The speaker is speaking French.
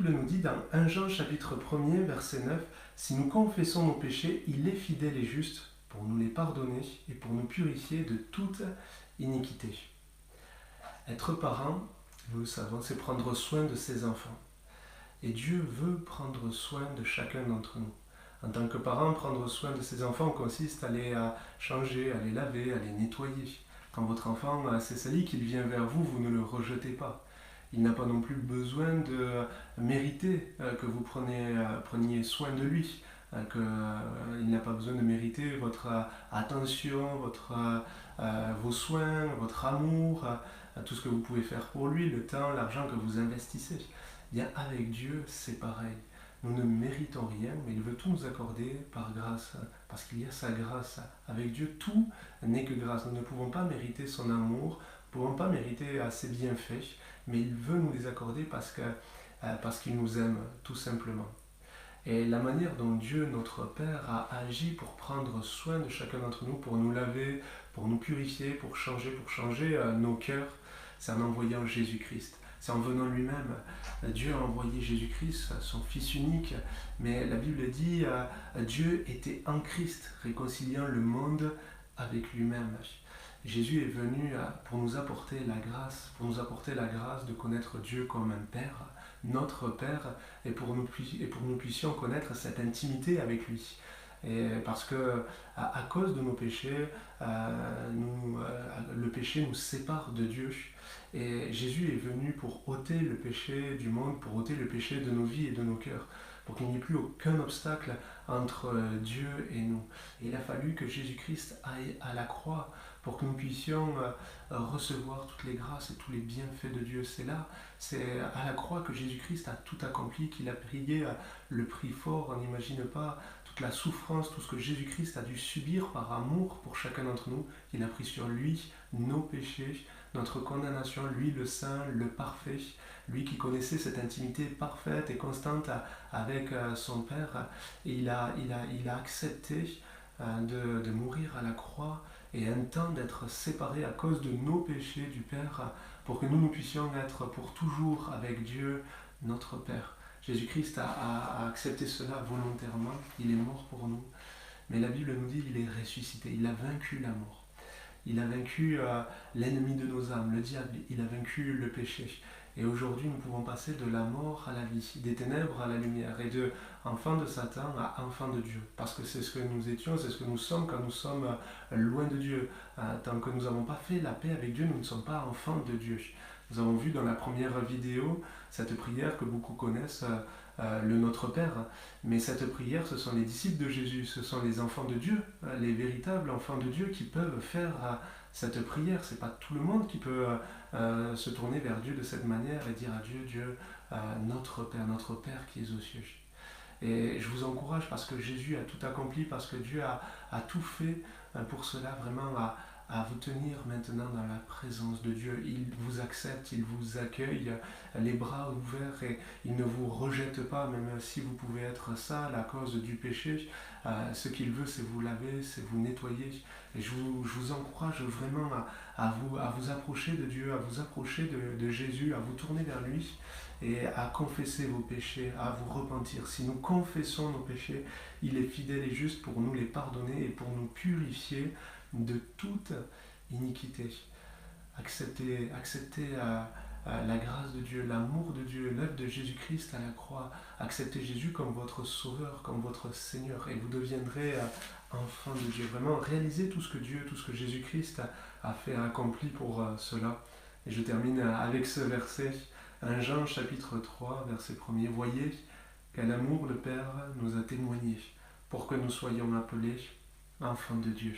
Bible nous dit dans 1 Jean chapitre 1er, verset 9, « Si nous confessons nos péchés, il est fidèle et juste pour nous les pardonner et pour nous purifier de toute iniquité. » Être parent, nous le savons, c'est prendre soin de ses enfants. Et Dieu veut prendre soin de chacun d'entre nous. En tant que parent, prendre soin de ses enfants consiste à les changer, à les laver, à les nettoyer. Quand votre enfant s'est sali, qu'il vient vers vous, vous ne le rejetez pas. Il n'a pas non plus besoin de mériter que vous preniez soin de lui. Il n'a pas besoin de mériter votre attention, vos soins, votre amour, tout ce que vous pouvez faire pour lui, le temps, l'argent que vous investissez. Bien, avec Dieu, c'est pareil. Nous ne méritons rien, mais il veut tout nous accorder par grâce, parce qu'il y a sa grâce. Avec Dieu, tout n'est que grâce. Nous ne pouvons pas mériter son amour, nous ne pouvons pas mériter ses bienfaits, mais il veut nous les accorder parce qu'il nous aime, tout simplement. Et la manière dont Dieu, notre Père, a agi pour prendre soin de chacun d'entre nous, pour nous laver, pour nous purifier, pour changer nos cœurs, c'est en envoyant Jésus-Christ. C'est en venant lui-même. Dieu a envoyé Jésus-Christ, son Fils unique, mais la Bible dit Dieu était en Christ, réconciliant le monde avec lui-même. Jésus est venu pour nous apporter la grâce de connaître Dieu comme un Père, notre Père, et pour nous puissions connaître cette intimité avec lui. Et parce que à cause de nos péchés, le péché nous sépare de Dieu. Et Jésus est venu pour ôter le péché du monde, pour ôter le péché de nos vies et de nos cœurs, pour qu'il n'y ait plus aucun obstacle entre Dieu et nous. Et il a fallu que Jésus-Christ aille à la croix pour que nous puissions recevoir toutes les grâces et tous les bienfaits de Dieu. C'est à la croix que Jésus-Christ a tout accompli, qu'il a payé le prix fort. On n'imagine pas toute la souffrance, tout ce que Jésus-Christ a dû subir par amour pour chacun d'entre nous. Il a pris sur lui nos péchés, notre condamnation, lui le saint, le parfait, lui qui connaissait cette intimité parfaite et constante avec son Père. Et il a accepté de mourir à la croix et un temps d'être séparé à cause de nos péchés du Père pour que nous puissions être pour toujours avec Dieu, notre Père. Jésus-Christ a accepté cela volontairement, il est mort pour nous. Mais la Bible nous dit qu'il est ressuscité, il a vaincu la mort. Il a vaincu l'ennemi de nos âmes, le diable, il a vaincu le péché. Et aujourd'hui, nous pouvons passer de la mort à la vie, des ténèbres à la lumière, et de enfants de Satan à enfants de Dieu. Parce que c'est ce que nous étions, c'est ce que nous sommes quand nous sommes loin de Dieu. Tant que nous n'avons pas fait la paix avec Dieu, nous ne sommes pas enfants de Dieu. Nous avons vu dans la première vidéo cette prière que beaucoup connaissent, le Notre Père. Mais cette prière, ce sont les disciples de Jésus, ce sont les enfants de Dieu, les véritables enfants de Dieu qui peuvent faire cette prière. Ce n'est pas tout le monde qui peut se tourner vers Dieu de cette manière et dire à Dieu, notre Père qui est aux cieux. Et je vous encourage parce que Jésus a tout accompli, parce que Dieu a tout fait pour cela, vraiment à vous tenir maintenant dans la présence de Dieu. Il vous accepte, il vous accueille, les bras ouverts, et il ne vous rejette pas, même si vous pouvez être sale à cause du péché. Ce qu'il veut, c'est vous laver, c'est vous nettoyer. Et je vous encourage vraiment à vous approcher de Dieu, à vous approcher de Jésus, à vous tourner vers lui et à confesser vos péchés, à vous repentir. Si nous confessons nos péchés, il est fidèle et juste pour nous les pardonner et pour nous purifier de toute iniquité. Acceptez la grâce de Dieu, l'amour de Dieu, l'œuvre de Jésus-Christ à la croix. Acceptez Jésus comme votre sauveur, comme votre Seigneur, et vous deviendrez enfant de Dieu. Vraiment, réalisez tout ce que Jésus-Christ a fait, a accompli pour cela. Et je termine avec ce verset, 1 Jean chapitre 3, verset 1er. Voyez quel amour le Père nous a témoigné pour que nous soyons appelés enfants de Dieu.